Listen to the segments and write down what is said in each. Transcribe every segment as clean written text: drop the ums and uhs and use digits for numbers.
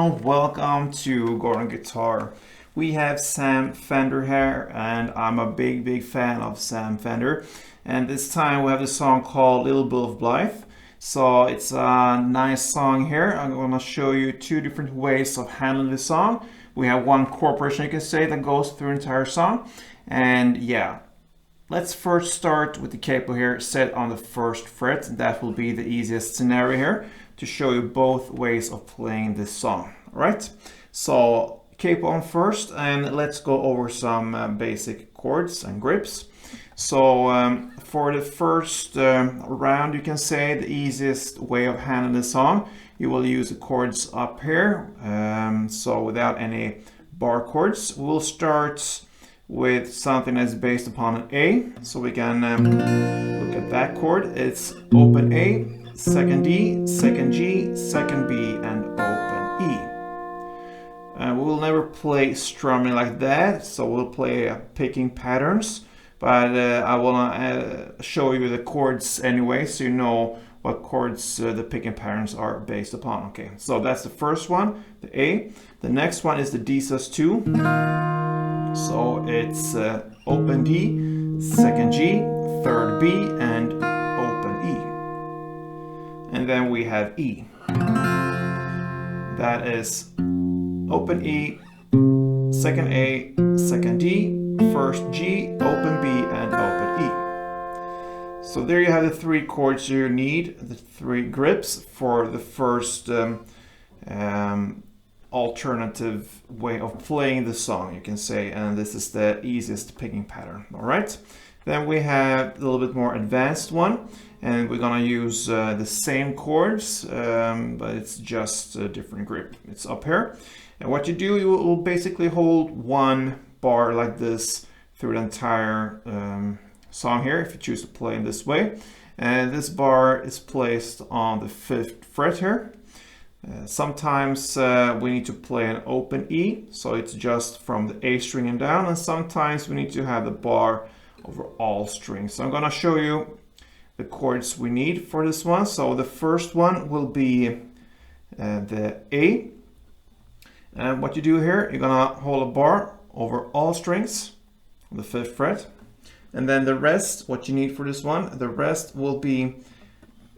everyone, welcome to Gordon Guitar. We have Sam Fender here, and I'm a big fan of Sam Fender. And this time we have the song called Little Bit of Blithe. So it's a nice song here. I'm going to show you two different ways of handling the song. We have one chord progression, you can say, that goes through the entire song. And yeah, let's first start with the capo here set on the first fret. That will be the easiest scenario here to show you both ways of playing this song. All right, so capo on first, and let's go over some basic chords and grips. So for the first round, you can say the easiest way of handling the song, you will use the chords up here. So without any bar chords, we'll start with something that's based upon an A. So we can look at that chord. It's open A, second D, second G, second B, and open E. We will never play strumming like that, so we'll play picking patterns. But I want to show you the chords anyway, so you know what chords the picking patterns are based upon. Okay, so that's the first one, the A. The next one is the D sus2. So it's open D, second G, third B, and open E. And then we have E. That is open E, second A, second D, first G, open B, and open E. So there you have the three chords you need, the three grips for the first alternative way of playing the song, you can say, and this is the easiest picking pattern. All right, then we have a little bit more advanced one, and we're gonna use the same chords, but it's just a different grip. It's up here, and what you do, you will basically hold one bar like this through the entire song here, if you choose to play in this way. And this bar is placed on the 5th fret here. Sometimes we need to play an open E, so it's just from the A string and down, and sometimes we need to have the bar over all strings. So I'm going to show you the chords we need for this one. So the first one will be the A, and what you do here, you're going to hold a bar over all strings on the 5th fret, and then the rest, what you need for this one, the rest will be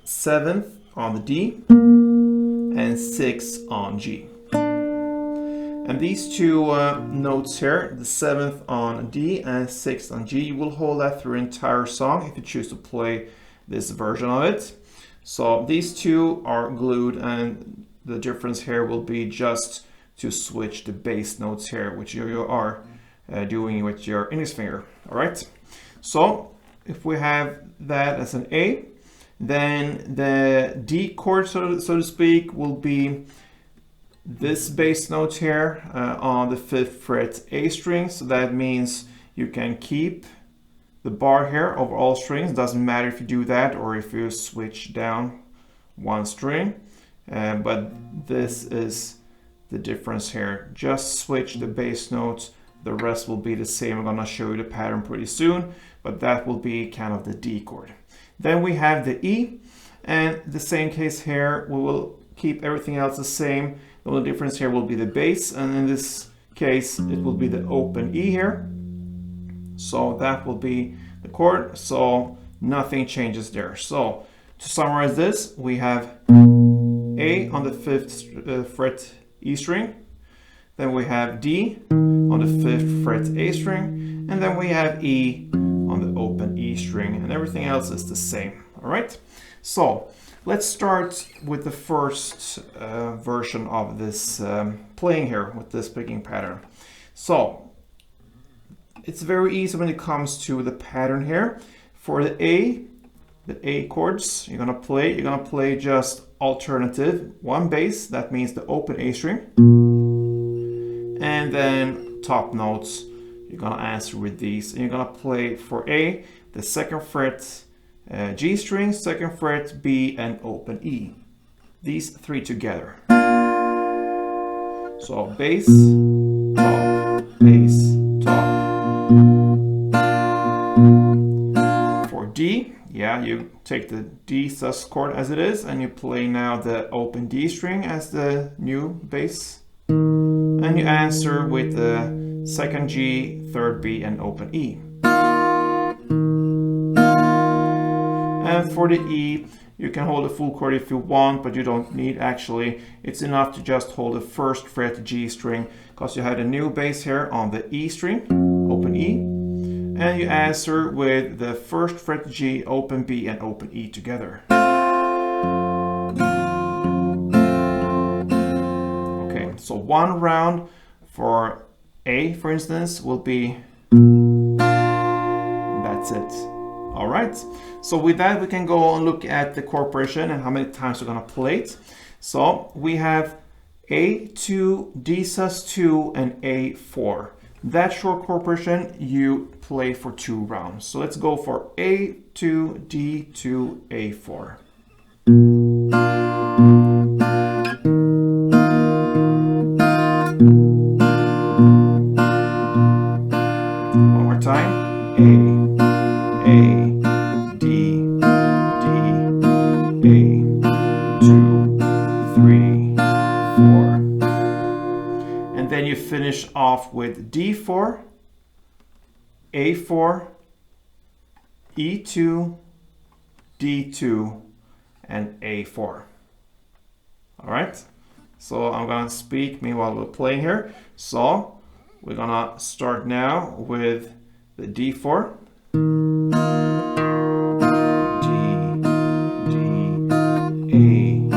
7th on the D and 6th on G. And these two notes here, the 7th on D and 6th on G, you will hold that through the entire song if you choose to play this version of it. So these two are glued, and the difference here will be just to switch the bass notes here, which you are doing with your index finger. All right, so if we have that as an A, then the D chord, so to speak, will be this bass note here on the 5th fret A string. So that means you can keep the bar here over all strings. Doesn't matter if you do that or if you switch down one string, but this is the difference here. Just switch the bass notes, the rest will be the same. I'm gonna show you the pattern pretty soon, but that will be kind of the D chord. Then we have the E, and the same case here, we will keep everything else the same. The only difference here will be the bass, and in this case it will be the open E here. So that will be the chord, so nothing changes there. So to summarize this, we have A on the 5th fret E string, then we have D on the 5th fret A string, and then we have E on the open E string, and everything else is the same. All right, so let's start with the first version of this playing here with this picking pattern. So it's very easy when it comes to the pattern here. For the A chords you're gonna play just alternative, one bass, that means the open A string, and then top notes you're gonna answer with these, and you're gonna play for A the 2nd fret G string, 2nd fret B, and open E, these three together. So bass, top, bass, top. For D, yeah, you take the D sus chord as it is, and you play now the open D string as the new bass, and you answer with the second G, third B, and open E. And for the E, you can hold a full chord if you want, but you don't need actually. It's enough to just hold the first fret G string, because you have a new bass here on the E string, open E, and you answer with the first fret G, open B, and open E together. Okay, so one round for A, for instance, will be, that's it. All right, so with that we can go and look at the chord progression and how many times we're gonna play it. So we have A2, D sus2, and A4. That short chord progression you play for 2 rounds. So let's go for A2, D2, A4. One more time. A, D, D, A, 2, 3, 4. And then you finish off with D4, A4, E2, D2, and A4. All right, so I'm gonna speak meanwhile we're playing here. So we're gonna start now with the D4. D, D, A,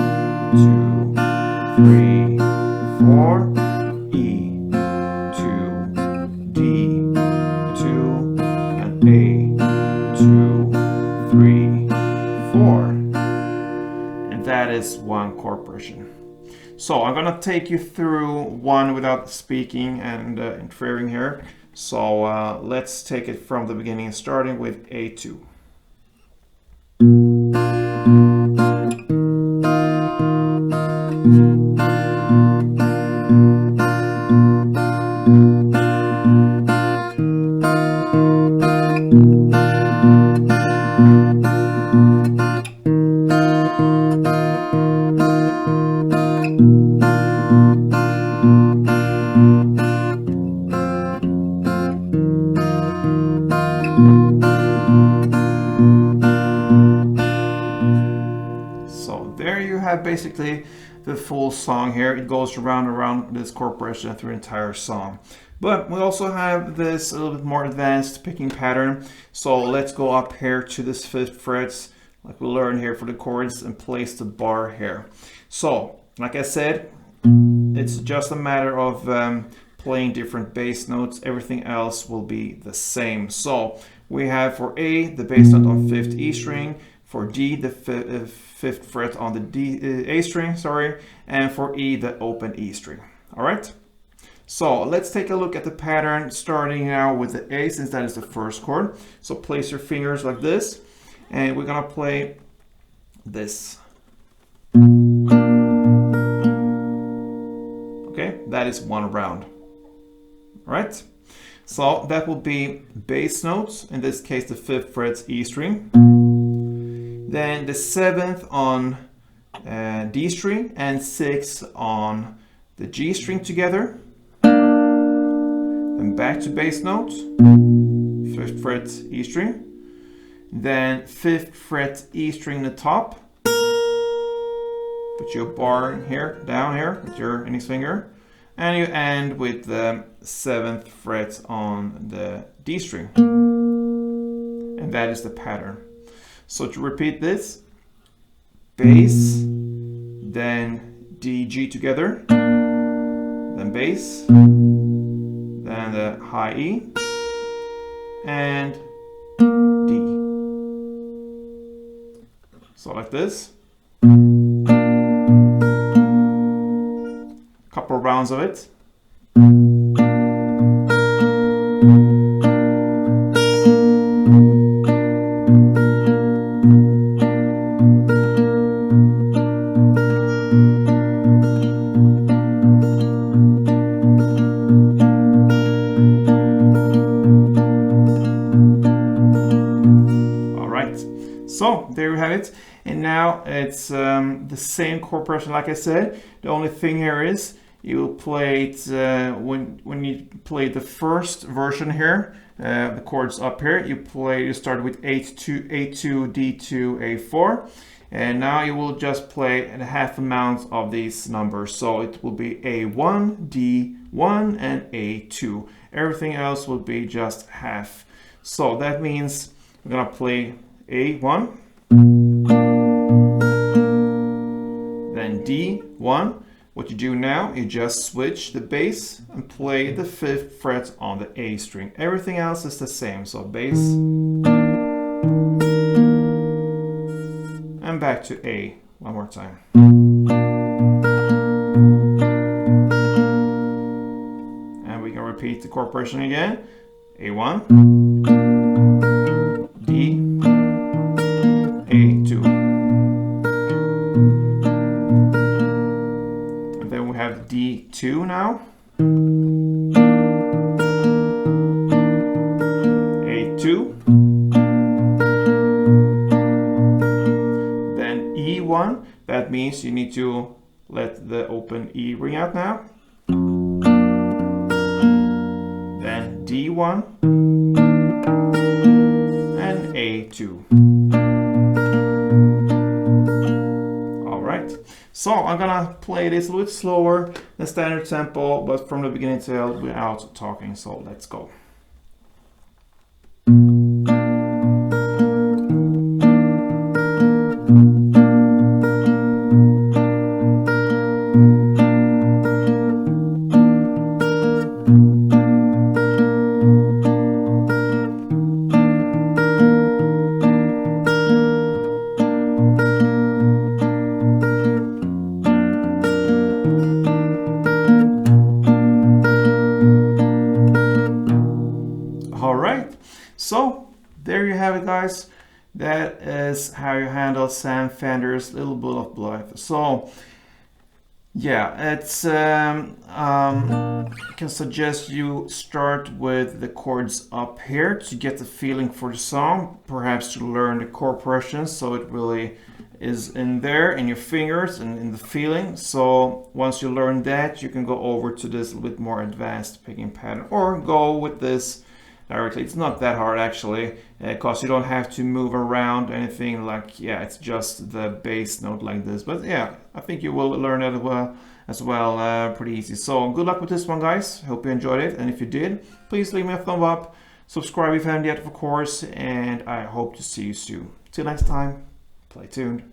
2, 3, 4, E, 2, D, 2, and A, 2, 3, 4. And that is one chord progression. So I'm gonna take you through one without speaking and interfering here. So let's take it from the beginning, starting with A2. So there you have basically the full song here. It goes around and around this chord progression through the entire song. But we also have this a little bit more advanced picking pattern. So let's go up here to this 5th fret, like we learned here for the chords, and place the bar here. So, like I said, it's just a matter of playing different bass notes. Everything else will be the same. So we have for A, the bass note on 5th E string, for D, the 5th fret on the A string, sorry, and for E, the open E string. All right. So let's take a look at the pattern, starting now with the A, since that is the first chord. So place your fingers like this, and we're gonna play this. Okay, that is one round. All right. So that will be bass notes, in this case the 5th fret's E string. Then the 7th on D string and 6th on the G string together. Then back to bass note, 5th fret E string. Then 5th fret E string in the top. Put your bar here, down here with your index finger. And you end with the 7th fret on the D string. And that is the pattern. So to repeat this, bass, then D, G together, then bass, then the high E, and D. So like this. Couple rounds of it. So there you have it. And now it's the same chord progression like I said. The only thing here is you play it when you play the first version here, the chords up here, you start with A2, D2, A4. And now you will just play a half amount of these numbers. So it will be A1, D1, and A2. Everything else will be just half. So that means we're gonna play A1, then D1. What you do now, you just switch the bass and play the 5th fret on the A string. Everything else is the same. So bass and back to A one more time. And we can repeat the chord progression again. A1, D, A2. And then we have D2 now. A2. Then E1. That means you need to let the open E ring out now. Then D1 and A2. All right, so I'm gonna play this a little bit slower than standard tempo, but from the beginning till without talking. So let's go. So there you have it, guys. That is how you handle Sam Fender's little bit of Blithe. So yeah, it's I can suggest you start with the chords up here to get the feeling for the song, perhaps to learn the chord progressions so it really is in there in your fingers and in the feeling. So once you learn that, you can go over to this a little bit more advanced picking pattern, or go with this directly. It's not that hard actually, because you don't have to move around anything. Like, yeah, it's just the bass note like this. But yeah, I think you will learn it as well pretty easy. So good luck with this one, guys. Hope you enjoyed it, and if you did, please leave me a thumb up, subscribe if you haven't yet, of course, and I hope to see you soon. Till next time, play tuned.